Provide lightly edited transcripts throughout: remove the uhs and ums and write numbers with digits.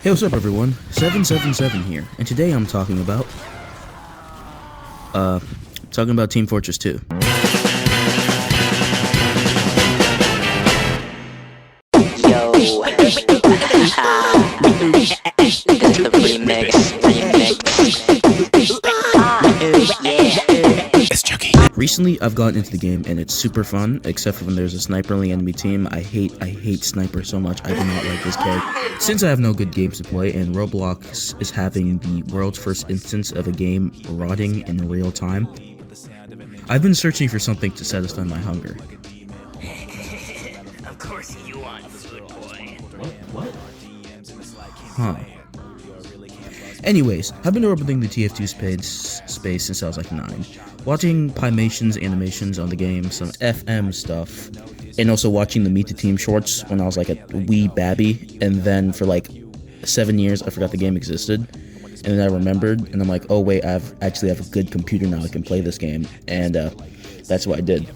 Hey, what's up everyone? 777 here, and today I'm talking about Team Fortress 2. Yo, this is the remix. Recently, I've gotten into the game, and it's super fun, except for when there's a sniper on the enemy team. I hate Sniper so much. I do not like this character. Since I have no good games to play, and Roblox is having the world's first instance of a game rotting in real time, I've been searching for something to satisfy my hunger. Of course you want food, boy. What? Huh. Anyways, I've been orbiting the TF2 space since I was like 9. Watching Pymation's animations on the game, some FM stuff, and also watching the Meet the Team shorts when I was like a wee babby, and then for like 7 years I forgot the game existed, and then I remembered, and I'm like, oh wait, I actually have a good computer now, I can play this game, and that's what I did.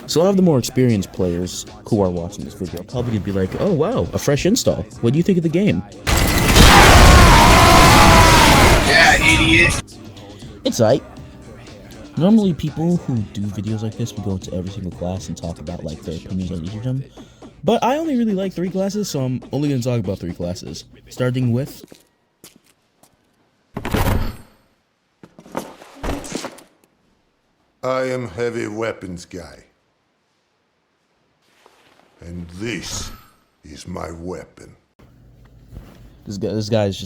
So a lot of the more experienced players who are watching this video are probably gonna be like, oh wow, a fresh install. What do you think of the game? Yeah, idiot. It's aight. Normally people who do videos like this would go into every single class and talk about like their opinions on each of them. But I only really like 3 classes, so I'm only going to talk about 3 classes. Starting with... I am heavy weapons guy. And this is my weapon. This guy's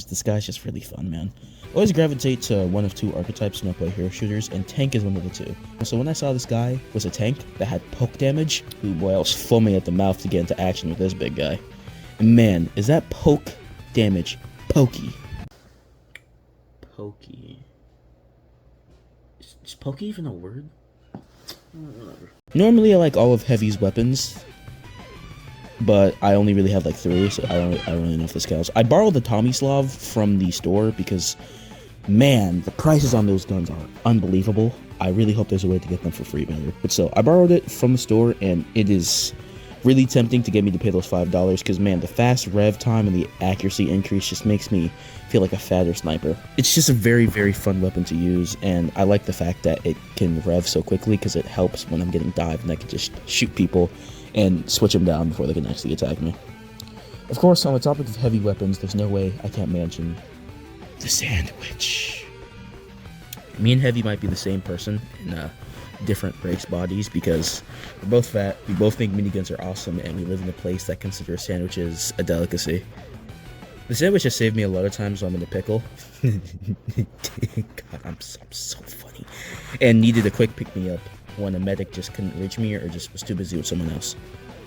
just really fun, man. I always gravitate to one of 2 archetypes when I play hero shooters, and tank is one of the 2. So when I saw this guy was a tank that had poke damage, ooh boy, I was foaming at the mouth to get into action with this big guy. And man, is that poke damage pokey. Pokey. Is pokey even a word? Normally I like all of Heavy's weapons, but I only really have like 3, so I don't really know if this counts. I borrowed the Tomislav from the store because, man, the prices on those guns are unbelievable. I really hope there's a way to get them for free better. But so, I borrowed it from the store, and it is really tempting to get me to pay those $5, because, man, the fast rev time and the accuracy increase just makes me feel like a fatter sniper. It's just a very, very fun weapon to use, and I like the fact that it can rev so quickly, because it helps when I'm getting dived, and I can just shoot people and switch them down before they can actually attack me. Of course, on the topic of heavy weapons, there's no way I can't mention the sandwich. Me and Heavy might be the same person in different race bodies, because we're both fat, we both think miniguns are awesome, and we live in a place that considers sandwiches a delicacy. The sandwich has saved me a lot of times when I'm in a pickle. God, I'm so funny. And needed a quick pick-me-up when a medic just couldn't reach me or just was too busy with someone else.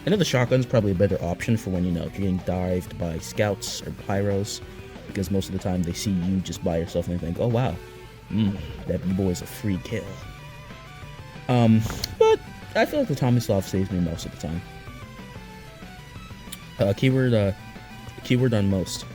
I know the shotgun's probably a better option for when, you know, if you're getting dived by scouts or pyros, because most of the time they see you just by yourself and they think, oh wow, that boy's a free kill. But I feel like the Tomislav saves me most of the time. Keyword on most.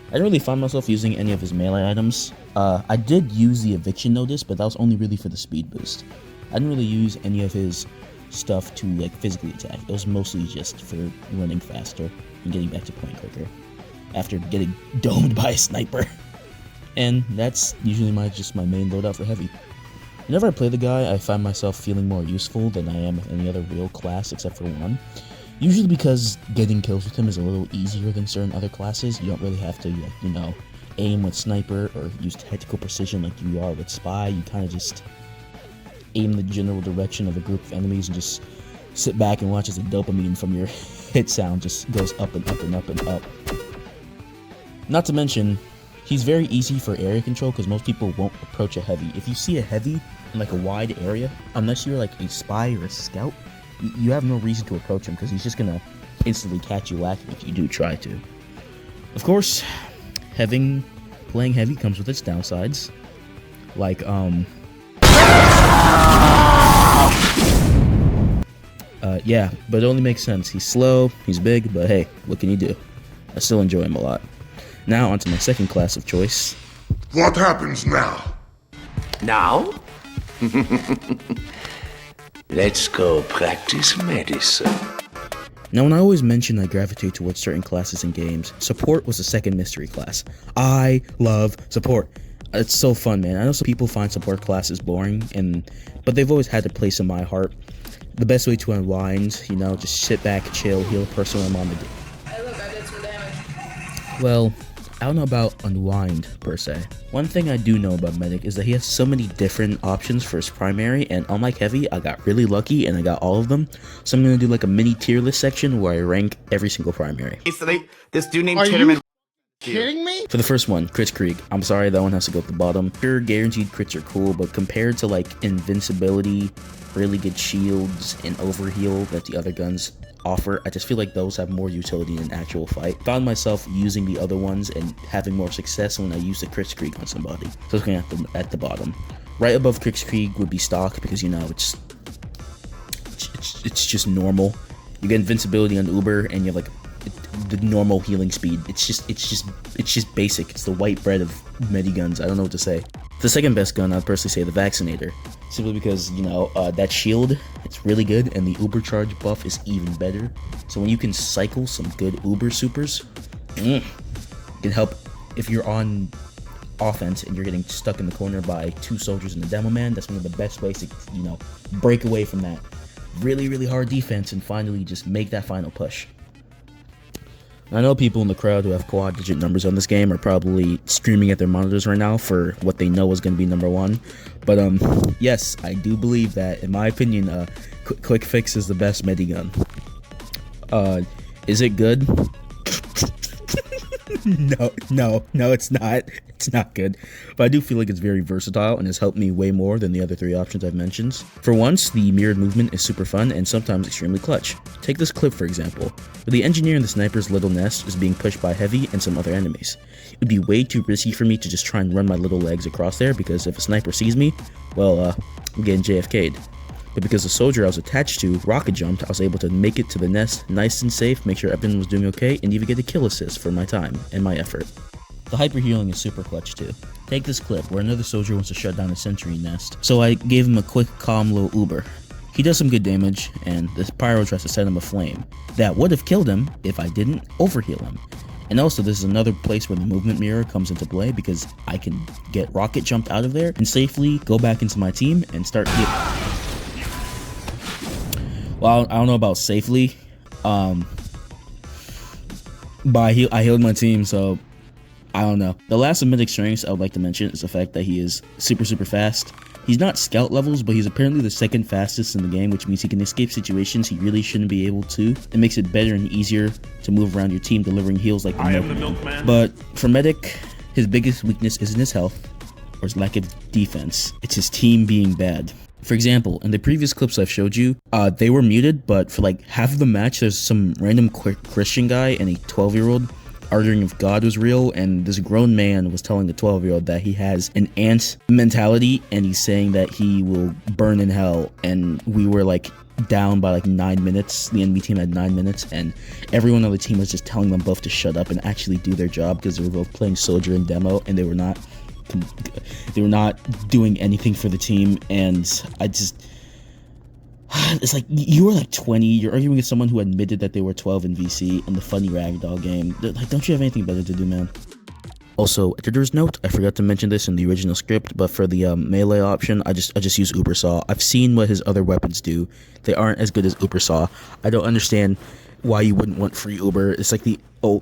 I didn't really find myself using any of his melee items. I did use the eviction notice, but that was only really for the speed boost. I didn't really use any of his stuff to like physically attack. It was mostly just for running faster and getting back to point quicker after getting domed by a sniper. And that's usually my main loadout for Heavy. Whenever I play the guy, I find myself feeling more useful than I am with any other real class except for one. Usually because getting kills with him is a little easier than certain other classes. You don't really have to, like, you know, aim with sniper or use tactical precision like you are with spy. You kind of just aim the general direction of a group of enemies and just sit back and watch as the dopamine from your hit sound just goes up and up and up and up. Not to mention, he's very easy for area control because most people won't approach a Heavy. If you see a Heavy in like a wide area, unless you're like a spy or a scout, you have no reason to approach him because he's just gonna instantly catch you lacking if you do try to. Of course, playing Heavy comes with its downsides, like yeah, but it only makes sense. He's slow, he's big, but hey, what can you do? I still enjoy him a lot. Now onto my second class of choice. What happens now? Now? Let's go practice medicine. Now, when I always mention I gravitate towards certain classes in games, support was the second mystery class. I love support. It's so fun, man. I know some people find support classes boring, but they've always had a place in my heart. The best way to unwind, you know, just sit back, chill, heal a person when I'm on the game. I look, I did some damage. Well, I don't know about unwind, per se. One thing I do know about Medic is that he has so many different options for his primary, and unlike Heavy, I got really lucky and I got all of them. So I'm gonna do like a mini tier list section where I rank every single primary. This dude named Are Chitterman. you kidding me? For the first one, Crits Krieg. I'm sorry, that one has to go at the bottom. Sure, guaranteed crits are cool, but compared to like invincibility, really good shields, and overheal that the other guns offer, I just feel like those have more utility in an actual fight. Found myself using the other ones and having more success when I use the Crits Krieg on somebody. So it's going at the bottom. Right above Crits Krieg would be Stock, because you know it's just normal. You get invincibility on Uber, and you have like the normal healing speed. It's just basic. It's the white bread of mediguns. I don't know what to say. The second best gun, I'd personally say the Vaccinator, simply because, you know, that shield, it's really good, and the Uber charge buff is even better. So when you can cycle some good Uber supers, it can help if you're on offense and you're getting stuck in the corner by two soldiers and a demo man. That's one of the best ways to, you know, break away from that really hard defense and finally just make that final push. I know people in the crowd who have quad-digit numbers on this game are probably streaming at their monitors right now for what they know is going to be number one. But yes, I do believe that, in my opinion, Quick Fix is the best medigun. Is it good? No, it's not. It's not good. But I do feel like it's very versatile and has helped me way more than the other three options I've mentioned. For once, the mirrored movement is super fun and sometimes extremely clutch. Take this clip for example, where the engineer in the sniper's little nest is being pushed by Heavy and some other enemies. It would be way too risky for me to just try and run my little legs across there, because if a sniper sees me, well, I'm getting JFK'd. But because the soldier I was attached to rocket jumped, I was able to make it to the nest nice and safe, make sure everyone was doing okay, and even get a kill assist for my time and my effort. The hyper healing is super clutch too. Take this clip where another soldier wants to shut down a sentry nest, so I gave him a quick calm little Uber. He does some good damage, and this pyro tries to set him aflame. That would have killed him if I didn't overheal him. And also, this is another place where the movement mirror comes into play, because I can get rocket jumped out of there and safely go back into my team and start healing. Well, I don't know about safely, but I healed my team, so I don't know. The last of Mythic strengths I would like to mention is the fact that he is super fast. He's not scout levels, but he's apparently the second fastest in the game, which means he can escape situations he really shouldn't be able to. It makes it better and easier to move around your team, delivering heals like the Milkman. But for Medic, his biggest weakness isn't his health or his lack of defense. It's his team being bad. For example, in the previous clips I've showed you, they were muted, but for like half of the match, there's some random Christian guy and a 12-year-old arguing if God was real, and this grown man was telling the 12-year-old that he has an ant mentality, and he's saying that he will burn in hell, and we were like down by like 9 minutes. The enemy team had 9 minutes, and everyone on the team was just telling them both to shut up and actually do their job, because they were both playing soldier and demo, and they were not doing anything for the team. And I just, it's like, you were like 20, you're arguing with someone who admitted that they were 12 in VC in the funny ragdoll game. Like, don't you have anything better to do, man? Also, editor's note, I forgot to mention this in the original script, but for the melee option, I just use Uber Saw. I've seen what his other weapons do. They aren't as good as Uber Saw. I don't understand why you wouldn't want free Uber. It's like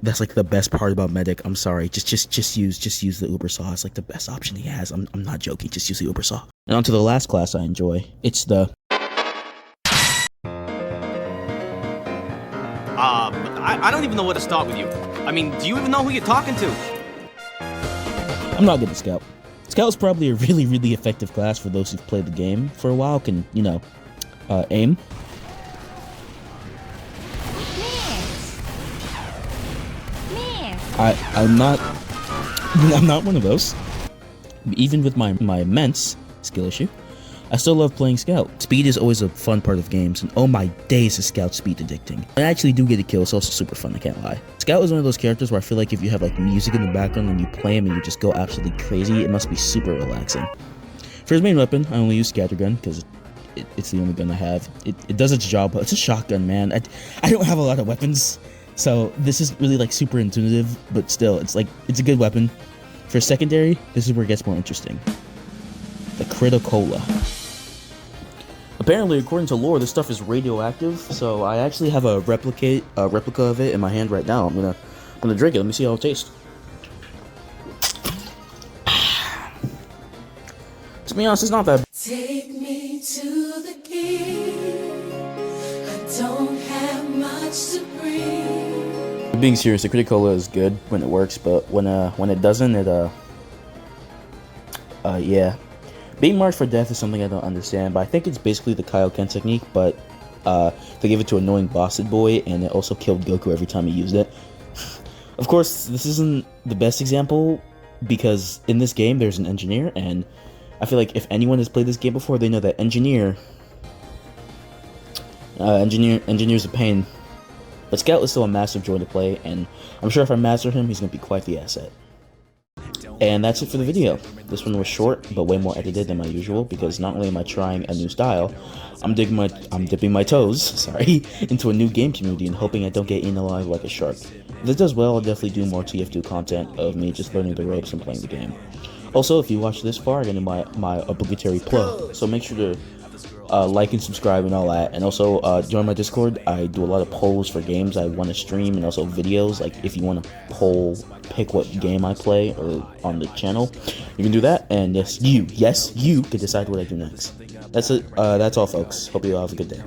that's like the best part about Medic. I'm sorry, just use the Uber Saw. It's like the best option he has. I'm not joking. Just use the Uber Saw. And on to the last class I enjoy. It's the I don't even know where to start with you. I mean, do you even know who you're talking to? I'm not good at Scout. Scout's probably a really effective class for those who've played the game for a while, can, you know, aim. I'm not one of those. Even with my immense skill issue, I still love playing Scout. Speed is always a fun part of games, and oh my days is Scout speed addicting. I actually do get a kill, it's also super fun, I can't lie. Scout is one of those characters where I feel like if you have like music in the background and you play him and you just go absolutely crazy, it must be super relaxing. For his main weapon, I only use Scattergun because it's the only gun I have. It does its job, but it's a shotgun, man. I don't have a lot of weapons, so this is really like super intuitive, but still, it's a good weapon. For secondary, this is where it gets more interesting. The Criticola. Apparently, according to lore, this stuff is radioactive, so I actually have a replica of it in my hand right now. I'm gonna drink it. Let me see how it tastes. To be honest, it's not that. Take me to the king. I don't have much to bring. Being serious, the Criticola is good when it works, but when it doesn't, yeah. Being marked for death is something I don't understand, but I think it's basically the Kaioken technique, but they gave it to annoying Bossed Boy, and it also killed Goku every time he used it. Of course, this isn't the best example, because in this game there's an engineer, and I feel like if anyone has played this game before, they know that engineer's a pain. But Scout is still a massive joy to play, and I'm sure if I master him, he's going to be quite the asset. And that's it for the video. This one was short, but way more edited than my usual, because not only am I trying a new style, I'm dipping my toes, sorry, into a new game community and hoping I don't get eaten alive like a shark. If this does well, I'll definitely do more TF2 content of me just learning the ropes and playing the game. Also, if you watch this far, I'm going to my obligatory plug, so make sure to like and subscribe and all that, and also join my Discord. I do a lot of polls for games I want to stream, and also videos. Like if you want to pick what game I play or on the channel, you can do that. And yes, you can decide what I do next. That's it. That's all, folks. Hope you all have a good day.